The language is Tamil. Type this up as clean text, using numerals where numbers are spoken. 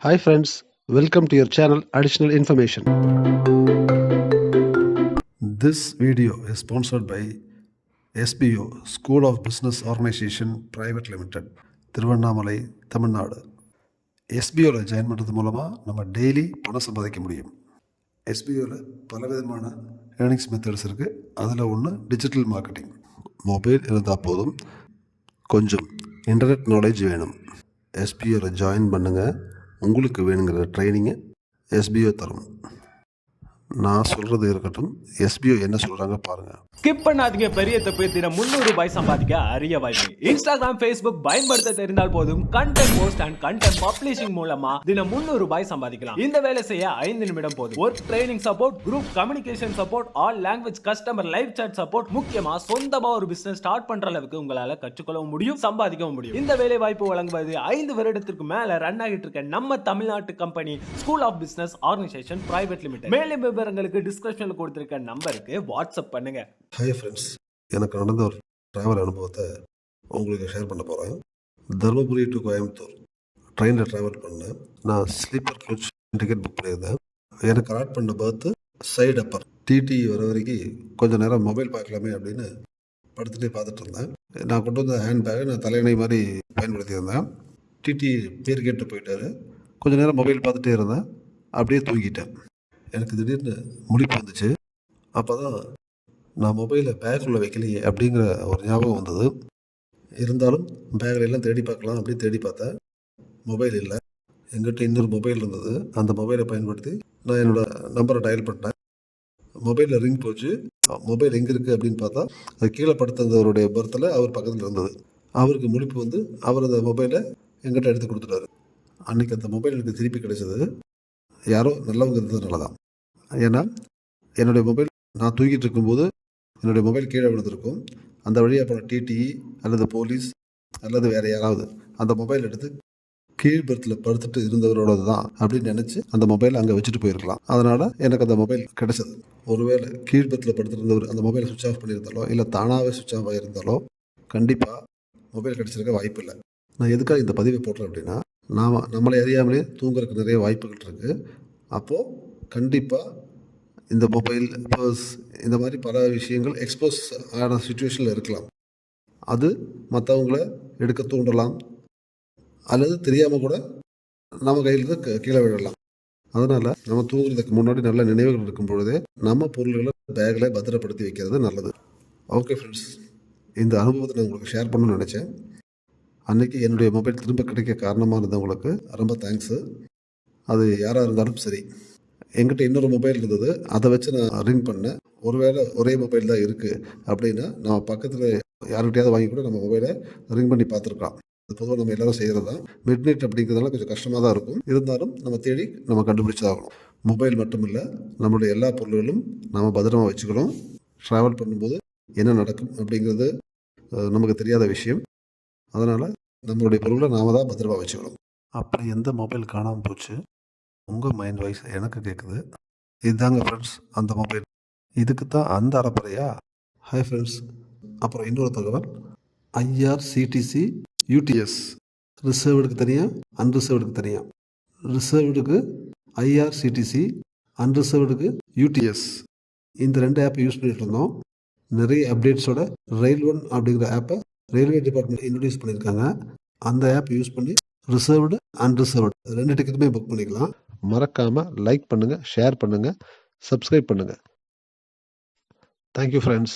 Hi friends, welcome to your channel Additional Information. This video is sponsored by SBO, School of Business Organization Private Limited, Tiruvannamalai, Tamil Nadu. எஸ்பிஓவில் ஜாயின் பண்ணுறது மூலமாக நம்ம டெய்லி பணம் சம்பாதிக்க முடியும். எஸ்பிஓவில் பலவிதமான ஏர்னிங்ஸ் மெத்தட்ஸ் இருக்குது. அதில் ஒன்று டிஜிட்டல் மார்க்கெட்டிங். மொபைல் இருந்தால் போதும், கொஞ்சம் இன்டர்நெட் நாலேஜ் வேணும். எஸ்பிஓவில் ஜாயின் பண்ணுங்கள். உங்களுக்கு வேணுங்கிற ட்ரைனிங்கை எஸ்பிஓ தரும். நான் சொல்கிறது இருக்கட்டும், எஸ்பிஓ என்ன சொல்கிறாங்க பாருங்கள். ஸ்கிப் பண்ணாதீங்க. பெரிய தப்பு. தினம் 300 ரூபாய் சம்பாதிக்க அரிய வாய்ப்பு. இன்ஸ்டாகிராம், ஃபேஸ்புக் பயன்படுத்த தெரிந்தால் போதும், content post and content publishing மூலமா தினம் 300 ரூபாய் சம்பாதிக்கலாம். இந்த வேலை செய்ய 5 நிமிடம் போதும். Work training support, group communication support, all language customer live chat support, முக்கியமா சொந்தமா ஒரு பிசினஸ் ஸ்டார்ட் பண்ற அளவுக்கு உங்களால கற்றுக்கொள்ளவும் முடியும், சம்பாதிக்கவும் முடியும். இந்த வேலை வாய்ப்பு வழங்குவது 5 வருடத்திற்கு மேல ரன் ஆகிட்டு இருக்க நம்ம தமிழ்நாட்டு company school of business organisation private limited. மேலும் விவரங்களுக்கு டிஸ்கிரிப்ஷன்ல கொடுத்திருக்க நம்பருக்கு வாட்ஸ்அப் பண்ணுங்க. ஹாய் ஃப்ரெண்ட்ஸ், எனக்கு நடந்த ஒரு ட்ராவல் அனுபவத்தை உங்களுக்கு ஷேர் பண்ண போகிறேன். தருமபுரி டு கோயம்புத்தூர் ட்ரெயினில் ட்ராவல் பண்ணேன். நான் ஸ்லீப்பர் கோச் டிக்கெட் புக் பண்ணியிருந்தேன். எனக்கு அலாட் பண்ண பர்த்து சைடு அப்பர். டிடி வர வரைக்கும் கொஞ்சம் நேரம் மொபைல் பார்க்கலாமே அப்படின்னு படுத்துகிட்டே பார்த்துட்டு இருந்தேன். நான் கொண்டு வந்த ஹேண்ட் பேக்கை நான் தலையணை மாதிரி பயன்படுத்தியிருந்தேன். டிடி பேர் கேட்டு போயிட்டார். கொஞ்சம் நேரம் மொபைல் பார்த்துட்டே இருந்தேன். அப்படியே தூங்கிட்டேன். எனக்கு திடீர்னு முழிப்பு வந்துச்சு. அப்போ தான் நான் மொபைலை பேக்குள்ளே வைக்கலையே அப்படிங்கிற ஒரு ஞாபகம் வந்தது. இருந்தாலும் பேக்கில் எல்லாம் தேடி பார்க்கலாம் அப்படின்னு தேடி பார்த்தேன். மொபைல் இல்லை. எங்கிட்ட இன்னொரு மொபைல் இருந்தது. அந்த மொபைலை பயன்படுத்தி நான் என்னோடய நம்பரை டயல் பண்ணேன். மொபைலில் ரிங் போச்சு. மொபைல் எங்கே இருக்குது அப்படின்னு பார்த்தா அது கீழே படுத்தவருடைய பர்த்தில் அவர் பக்கத்தில் இருந்தது. அவருக்கு முழிப்பு வந்து அவர் அந்த மொபைலை எங்கிட்ட எடுத்து கொடுத்துட்டாரு. அன்றைக்கி அந்த மொபைல் எனக்கு திருப்பி கிடைச்சது யாரோ நல்லவங்க இருந்ததுனால தான். ஏன்னா என்னுடைய மொபைல் நான் தூங்கிட்டு இருக்கும்போது என்னுடைய மொபைல் கீழே விழுந்திருக்கும். அந்த வழியாக போன டிடி அல்லது போலீஸ் அல்லது வேறு யாராவது அந்த மொபைல் எடுத்து கீழ் பர்த்தில் படுத்துட்டு இருந்தவரோடது தான் அப்படின்னு நினச்சி அந்த மொபைலை அங்கே வச்சுட்டு போயிருக்கலாம். அதனால் எனக்கு அந்த மொபைல் கிடைச்சது. ஒருவேளை கீழ் பர்த்தில் படுத்துருந்தவர் அந்த மொபைலை சுவிட்ச் ஆஃப் பண்ணியிருந்தாலோ இல்லை தானாகவே சுவிட்ச் ஆஃப் ஆகியிருந்தாலோ கண்டிப்பாக மொபைல் கிடைச்சிருக்க வாய்ப்பு இல்லை. நான் எதுக்காக இந்த பதிவை போடுறேன் அப்படின்னா, நம்மளை அறியாமலே தூங்குறதுக்கு நிறைய வாய்ப்புகள் இருக்குது. அப்போது கண்டிப்பாக இந்த மொபைல், பர்ஸ், இந்த மாதிரி பல விஷயங்கள் எக்ஸ்போஸ் ஆன சுச்சுவேஷனில் இருக்கலாம். அது மற்றவங்கள எடுக்க தூண்டலாம் அல்லது தெரியாமல் கூட நம்ம கையிலிருந்து கீழே விழலாம். அதனால் நம்ம தூங்குறதுக்கு முன்னாடி நல்ல நினைவுகள் இருக்கும் பொழுதே நம்ம பொருள்களை பேக்கில் பத்திரப்படுத்தி வைக்கிறது நல்லது. ஓகே ஃப்ரெண்ட்ஸ், இந்த அனுபவத்தை நான் உங்களுக்கு ஷேர் பண்ணணும்னு நினச்சேன். அன்றைக்கி என்னுடைய மொபைல் திரும்ப கிடைக்க காரணமாக இருந்தவங்களுக்கு ரொம்ப தேங்க்ஸு. அது யாராக இருந்தாலும் சரி. என்கிட்ட இன்னொரு மொபைல் இருந்தது. அதை வச்சு நான் ரிங் பண்ணேன். ஒருவேளை ஒரே மொபைல் தான் இருக்குது அப்படின்னா நம்ம பக்கத்தில் யார்கிட்டையாவது வாங்கி கூட நம்ம மொபைலை ரிங் பண்ணி பார்த்துருக்கலாம். அது பொதுவாக நம்ம எல்லோரும் செய்கிறது தான். மிட் நைட் அப்படிங்கிறதுனால கொஞ்சம் கஷ்டமாக தான் இருக்கும். இருந்தாலும் நம்ம தேடி நம்ம கண்டுபிடிச்சதாகணும். மொபைல் மட்டும் இல்லை, நம்மளுடைய எல்லா பொருள்களும் நம்ம பத்திரமா வச்சுக்கணும். ட்ராவல் பண்ணும்போது என்ன நடக்கும் அப்படிங்கிறது நமக்கு தெரியாத விஷயம். அதனால் நம்மளுடைய பொருளை நாம் தான் பத்திரமா வச்சுக்கணும். அப்படி எந்த மொபைல் காணாமல் போச்சு உங்கள் மைண்ட் வாய்ஸ் எனக்கு கேட்குது. இதுதாங்க ஃப்ரெண்ட்ஸ் அந்த மொபைல். இதுக்கு தான் அந்த அறப்பறையா? ஹாய் ஃப்ரெண்ட்ஸ், அப்புறம் இன்னொரு தகவல். ஐஆர்சிடிசி யூடிஎஸ் ரிசர்வ்டுக்கு தனியாக, அன்ரிசர்வ்டுக்கு தனியாக. ரிசர்வ்டுக்கு ஐஆர்சிடிசி, அன்ரிசர்வ்டுக்கு யூடிஎஸ். இந்த 2 ஆப்பை யூஸ் பண்ணிகிட்டு இருந்தோம். நிறைய அப்டேட்ஸோட ரயில் ஒன் அப்படிங்கிற ஆப்பை ரயில்வே டிபார்ட்மெண்ட் இன்ட்ரடியூஸ் பண்ணியிருக்காங்க. அந்த ஆப் யூஸ் பண்ணி ரிசர்வ்டு, அன்ரிசர்வ்டு 2 டிக்கெட்டுமே புக் பண்ணிக்கலாம். மறக்காமல் லைக் பண்ணுங்கள், ஷேர் பண்ணுங்கள், சப்ஸ்கிரைப் பண்ணுங்கள். Thank you friends.